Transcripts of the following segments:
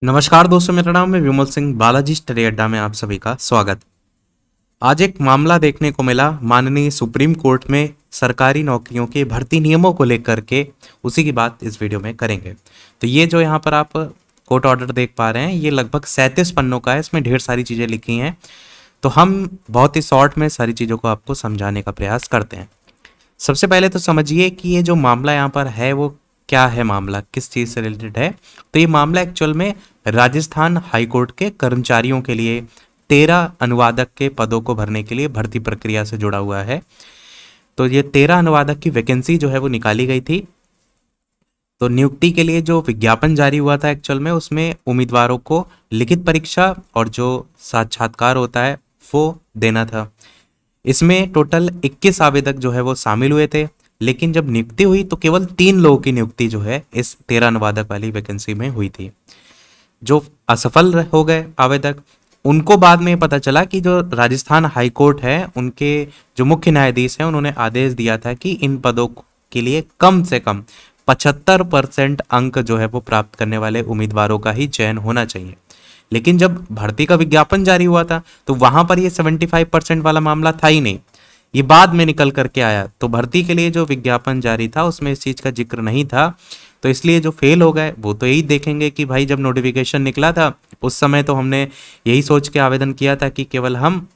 नमस्कार दोस्तों, मेरा नाम है विमल सिंह। बालाजी स्टडी अड्डा में आप सभी का स्वागत। आज एक मामला देखने को मिला माननीय सुप्रीम कोर्ट में सरकारी नौकरियों के भर्ती नियमों को लेकर के। उसी की बात इस वीडियो में करेंगे। तो ये जो यहाँ पर आप कोर्ट ऑर्डर देख पा रहे हैं, ये लगभग 37 पन्नों का है। इसमें ढेर सारी चीज़ें लिखी हैं, तो हम बहुत ही शॉर्ट में सारी चीज़ों को आपको समझाने का प्रयास करते हैं। सबसे पहले तो समझिए कि ये जो मामला यहाँ पर है वो क्या है, मामला किस चीज़ से रिलेटेड है। तो ये मामला एक्चुअल में राजस्थान हाईकोर्ट के कर्मचारियों के लिए 13 अनुवादक के पदों को भरने के लिए भर्ती प्रक्रिया से जुड़ा हुआ है। तो ये 13 अनुवादक की वैकेंसी जो है वो निकाली गई थी। तो नियुक्ति के लिए जो विज्ञापन जारी हुआ था एक्चुअल में, उसमें उम्मीदवारों को लिखित परीक्षा और जो साक्षात्कार होता है वो देना था। इसमें टोटल 21 आवेदक जो है वो शामिल हुए थे, लेकिन जब नियुक्ति हुई तो केवल 3 लोगों की नियुक्ति जो है इस 13 अनुवादक वाली वैकेंसी में हुई थी। जो असफल हो गए आवेदक, उनको बाद में पता चला कि जो राजस्थान हाई कोर्ट है, उनके जो मुख्य न्यायाधीश हैं, उन्होंने आदेश दिया था कि इन पदों के लिए कम से कम 75% अंक जो है वो प्राप्त करने वाले उम्मीदवारों का ही चयन होना चाहिए। लेकिन जब भर्ती का विज्ञापन जारी हुआ था तो वहां पर ये 75% वाला मामला था ही नहीं, ये बाद में निकल करके आया। तो भर्ती के लिए जो विज्ञापन जारी था उसमें इस चीज़ का जिक्र नहीं था, तो इसलिए जो फेल हो गए वो तो यही देखेंगे कि भाई जब नोटिफिकेशन निकला था उस समय तो हमने यही सोच के आवेदन किया था कि केवल हम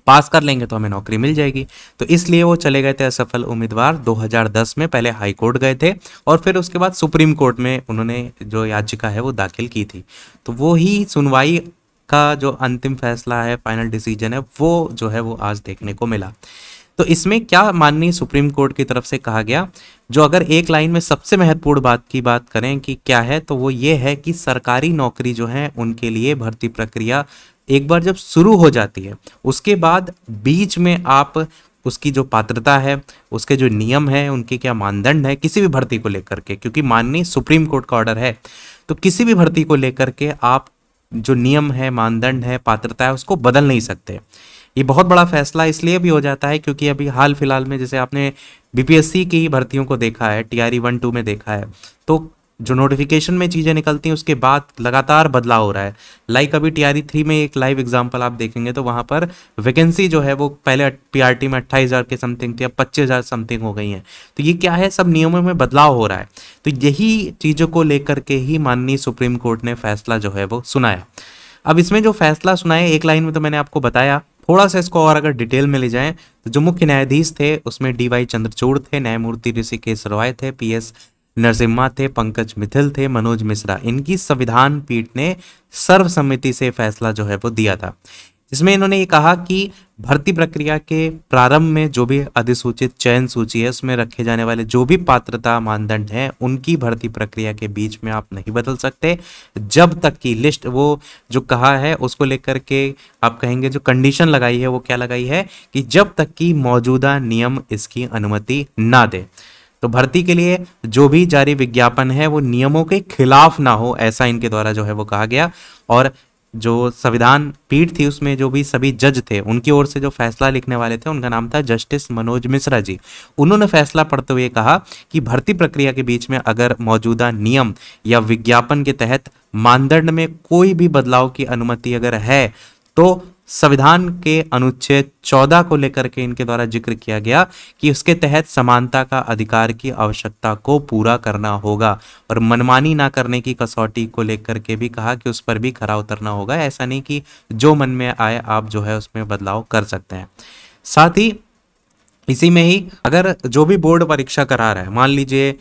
पास कर लेंगे तो हमें नौकरी मिल जाएगी। तो इसलिए वो चले गए थे असफल उम्मीदवार। 2010 में पहले हाई कोर्ट गए थे और फिर उसके बाद सुप्रीम कोर्ट में उन्होंने जो याचिका है वो दाखिल की थी। तो वो ही सुनवाई का जो अंतिम फैसला है, फाइनल डिसीजन है, वो जो है वो आज देखने को मिला। तो इसमें क्या माननीय सुप्रीम कोर्ट की तरफ से कहा गया, जो अगर एक लाइन में सबसे महत्वपूर्ण बात की बात करें कि क्या है, तो वो ये है कि सरकारी नौकरी जो है उनके लिए भर्ती प्रक्रिया एक बार जब शुरू हो जाती है उसके बाद बीच में आप उसकी जो पात्रता है, उसके जो नियम है, उनके क्या मानदंड है किसी भी भर्ती को लेकर के, क्योंकि माननीय सुप्रीम कोर्ट का ऑर्डर है, तो किसी भी भर्ती को लेकर के आप जो नियम है, मानदंड है, पात्रता है, उसको बदल नहीं सकते। ये बहुत बड़ा फैसला इसलिए भी हो जाता है क्योंकि अभी हाल फिलहाल में जैसे आपने बीपीएससी की भर्तियों को देखा है, टीआरई 1-2 में देखा है, तो जो नोटिफिकेशन में चीज़ें निकलती हैं उसके बाद लगातार बदलाव हो रहा है। लाइक अभी टीआरई 3 में एक लाइव एग्जांपल आप देखेंगे तो वहाँ पर वैकेंसी जो है वो पहले पीआरटी में 28,000 के समथिंग थी, अब 25,000 समथिंग हो गई हैं। तो ये क्या है, सब नियमों में बदलाव हो रहा है। तो यही चीज़ों को लेकर के ही माननीय सुप्रीम कोर्ट ने फैसला जो है वो सुनाया। अब इसमें जो फैसला सुनाया एक लाइन में तो मैंने आपको बताया, थोड़ा सा इसको और अगर डिटेल में ले जाएं तो जो मुख्य न्यायाधीश थे उसमें डीवाई चंद्रचूड़ थे, न्यायमूर्ति ऋषिकेश रॉय थे, पीएस नरसिम्हा थे, पंकज मिथिल थे, मनोज मिश्रा, इनकी संविधान पीठ ने सर्वसम्मति से फैसला जो है वो दिया था। इसमें इन्होंने ये कहा कि भर्ती प्रक्रिया के प्रारंभ में जो भी अधिसूचित चयन सूची है उसमें रखे जाने वाले जो भी पात्रता मानदंड हैं उनकी भर्ती प्रक्रिया के बीच में आप नहीं बदल सकते, जब तक कि लिस्ट वो जो कहा है उसको लेकर के आप कहेंगे जो कंडीशन लगाई है वो क्या लगाई है कि जब तक कि मौजूदा नियम इसकी अनुमति ना दे। तो भर्ती के लिए जो भी जारी विज्ञापन है वो नियमों के खिलाफ ना हो, ऐसा इनके द्वारा जो है वो कहा गया। और जो संविधान पीठ थी उसमें जो भी सभी जज थे उनकी ओर से जो फैसला लिखने वाले थे उनका नाम था जस्टिस मनोज मिश्रा जी। उन्होंने फैसला पढ़ते हुए कहा कि भर्ती प्रक्रिया के बीच में अगर मौजूदा नियम या विज्ञापन के तहत मानदंड में कोई भी बदलाव की अनुमति अगर है तो संविधान के अनुच्छेद 14 को लेकर के इनके द्वारा जिक्र किया गया कि उसके तहत समानता का अधिकार की आवश्यकता को पूरा करना होगा और मनमानी ना करने की कसौटी को लेकर के भी कहा कि उस पर भी खरा उतरना होगा। ऐसा नहीं कि जो मन में आए आप जो है उसमें बदलाव कर सकते हैं। साथ ही इसी में ही अगर जो भी बोर्ड परीक्षा करा रहा है, मान लीजिए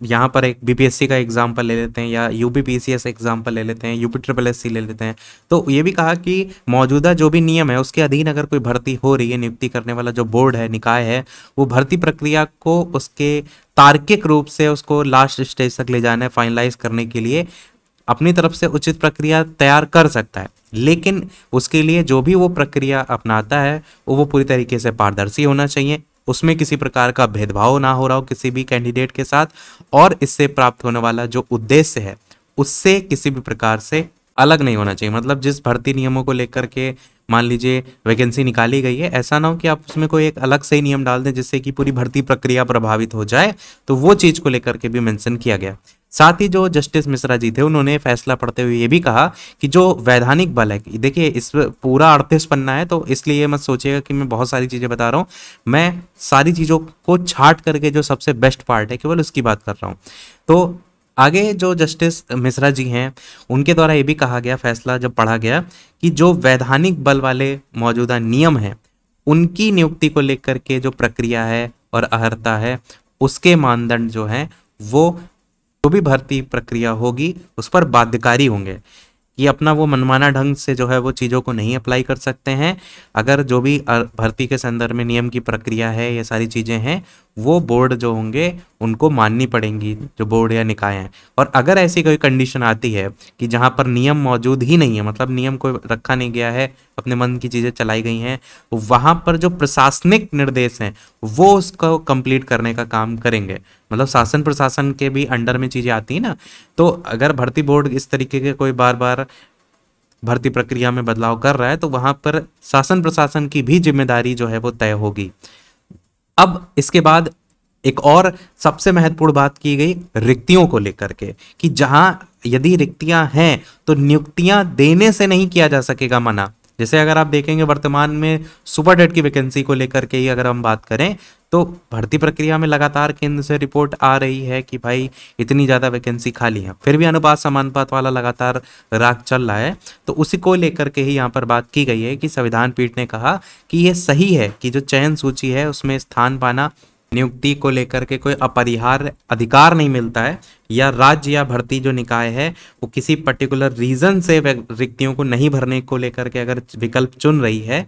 यहाँ पर एक बीपीएससी का एग्जाम्पल ले लेते हैं या यूपीपीसीएस एग्जाम्पल ले लेते हैं, यूपी ट्रिपल एससी ले लेते हैं, तो ये भी कहा कि मौजूदा जो भी नियम है उसके अधीन अगर कोई भर्ती हो रही है, नियुक्ति करने वाला जो बोर्ड है, निकाय है, वो भर्ती प्रक्रिया को उसके तार्किक रूप से उसको लास्ट स्टेज तक ले जाना है, फाइनलाइज करने के लिए अपनी तरफ से उचित प्रक्रिया तैयार कर सकता है। लेकिन उसके लिए जो भी वो प्रक्रिया अपनाता है वो पूरी तरीके से पारदर्शी होना चाहिए, उसमें किसी प्रकार का भेदभाव ना हो रहा हो किसी भी कैंडिडेट के साथ, और इससे प्राप्त होने वाला जो उद्देश्य है उससे किसी भी प्रकार से अलग नहीं होना चाहिए। मतलब जिस भर्ती नियमों को लेकर के मान लीजिए वैकेंसी निकाली गई है, ऐसा ना हो कि आप उसमें कोई एक अलग से ही नियम डाल दें जिससे कि पूरी भर्ती प्रक्रिया प्रभावित हो जाए। तो वो चीज को लेकर के भी मेंशन किया गया। साथ ही जो जस्टिस मिश्रा जी थे उन्होंने फैसला पढ़ते हुए ये भी कहा कि जो वैधानिक बल है, देखिए इस पूरा 38 पन्ना है तो इसलिए ये मत सोचिएगा कि मैं बहुत सारी चीजें बता रहा हूँ। मैं सारी चीजों को छाट करके जो सबसे बेस्ट पार्ट है केवल उसकी बात कर रहा हूँ। तो आगे जो जस्टिस मिश्रा जी हैं उनके द्वारा ये भी कहा गया, फैसला जब पढ़ा गया, कि जो वैधानिक बल वाले मौजूदा नियम हैं उनकी नियुक्ति को लेकर के जो प्रक्रिया है और अर्हता है उसके मानदंड जो हैं वो जो भी भर्ती प्रक्रिया होगी उस पर बाध्यकारी होंगे। कि अपना वो मनमाना ढंग से जो है वो चीज़ों को नहीं अप्लाई कर सकते हैं। अगर जो भी भर्ती के संदर्भ में नियम की प्रक्रिया है, ये सारी चीज़ें हैं, वो बोर्ड जो होंगे उनको माननी पड़ेंगी, जो बोर्ड या निकाय हैं। और अगर ऐसी कोई कंडीशन आती है कि जहाँ पर नियम मौजूद ही नहीं है, मतलब नियम को रखा नहीं गया है, अपने मन की चीज़ें चलाई गई हैं, तो वहाँ पर जो प्रशासनिक निर्देश हैं वो उसको कंप्लीट करने का काम करेंगे। मतलब शासन प्रशासन के भी अंडर में चीज़ें आती हैं ना। तो अगर भर्ती बोर्ड इस तरीके के कोई बार बार भर्ती प्रक्रिया में बदलाव कर रहा है तो वहां पर शासन प्रशासन की भी जिम्मेदारी जो है वो तय होगी। अब इसके बाद एक और सबसे महत्वपूर्ण बात की गई रिक्तियों को लेकर के, कि जहां यदि रिक्तियां हैं तो नियुक्तियां देने से नहीं किया जा सकेगा मना। जैसे अगर आप देखेंगे वर्तमान में सुपर डेट की वैकेंसी को लेकर के ही अगर हम बात करें तो भर्ती प्रक्रिया में लगातार केंद्र से रिपोर्ट आ रही है कि भाई इतनी ज़्यादा वैकेंसी खाली है, फिर भी अनुपात समानुपात वाला लगातार राग चल रहा है। तो उसी को लेकर के ही यहाँ पर बात की गई है कि संविधान पीठ ने कहा कि ये सही है कि जो चयन सूची है उसमें स्थान पाना नियुक्ति को लेकर के कोई अपरिहार्य अधिकार नहीं मिलता है, या राज्य या भर्ती जो निकाय है वो किसी पर्टिकुलर रीजन से रिक्तियों को नहीं भरने को लेकर के अगर विकल्प चुन रही है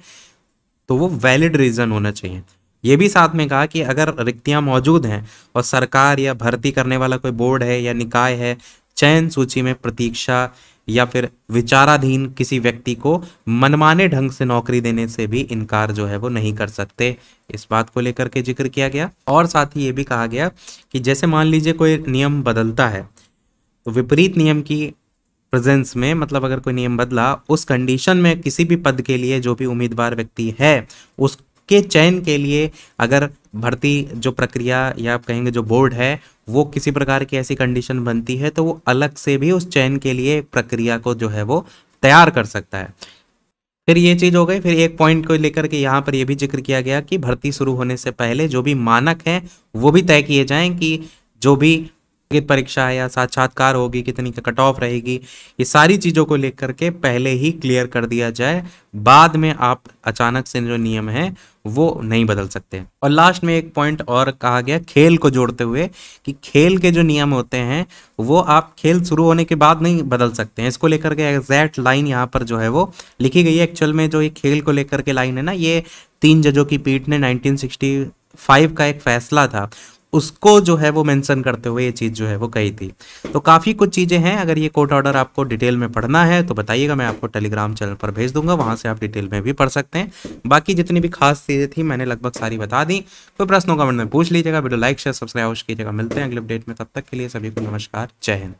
तो वो वैलिड रीजन होना चाहिए। ये भी साथ में कहा कि अगर रिक्तियां मौजूद हैं और सरकार या भर्ती करने वाला कोई बोर्ड है या निकाय है चयन सूची में प्रतीक्षा या फिर विचाराधीन किसी व्यक्ति को मनमाने ढंग से नौकरी देने से भी इनकार जो है वो नहीं कर सकते, इस बात को लेकर के जिक्र किया गया। और साथ ही ये भी कहा गया कि जैसे मान लीजिए कोई नियम बदलता है तो विपरीत नियम की प्रेजेंस में, मतलब अगर कोई नियम बदला उस कंडीशन में किसी भी पद के लिए जो भी उम्मीदवार व्यक्ति है उसके चयन के लिए अगर भर्ती जो प्रक्रिया या आप कहेंगे जो बोर्ड है वो किसी प्रकार की ऐसी कंडीशन बनती है तो वो अलग से भी उस चयन के लिए प्रक्रिया को जो है वो तैयार कर सकता है। फिर ये चीज हो गई। फिर एक पॉइंट को लेकर के यहाँ पर ये भी जिक्र किया गया कि भर्ती शुरू होने से पहले जो भी मानक हैं वो भी तय किए जाएं कि जो भी लिखित परीक्षा है या साक्षात्कार होगी कितनी का कट ऑफ रहेगी, ये सारी चीजों को लेकर के पहले ही क्लियर कर दिया जाए। बाद में आप अचानक से जो नियम है वो नहीं बदल सकते। और लास्ट में एक पॉइंट और कहा गया खेल को जोड़ते हुए कि खेल के जो नियम होते हैं वो आप खेल शुरू होने के बाद नहीं बदल सकते हैं। इसको लेकर के एग्जैक्ट लाइन यहाँ पर जो है वो लिखी गई है। एक्चुअल में जो ये खेल को लेकर के लाइन है ना, ये 3 जजों की पीठ ने 1965 का एक फैसला था उसको जो है वो मेंशन करते हुए ये चीज़ जो है वो कही थी। तो काफ़ी कुछ चीज़ें हैं। अगर ये कोर्ट ऑर्डर आपको डिटेल में पढ़ना है तो बताइएगा, मैं आपको टेलीग्राम चैनल पर भेज दूंगा, वहां से आप डिटेल में भी पढ़ सकते हैं। बाकी जितनी भी खास चीज़ें थी मैंने लगभग सारी बता दी। कोई प्रश्नों कमेंट में पूछ लीजिएगा। वीडियो लाइक शेयर सब्सक्राइब कीजिएगा। मिलते हैं अगले अपडेट में, तब तक के लिए सभी को नमस्कार, जय हिंद।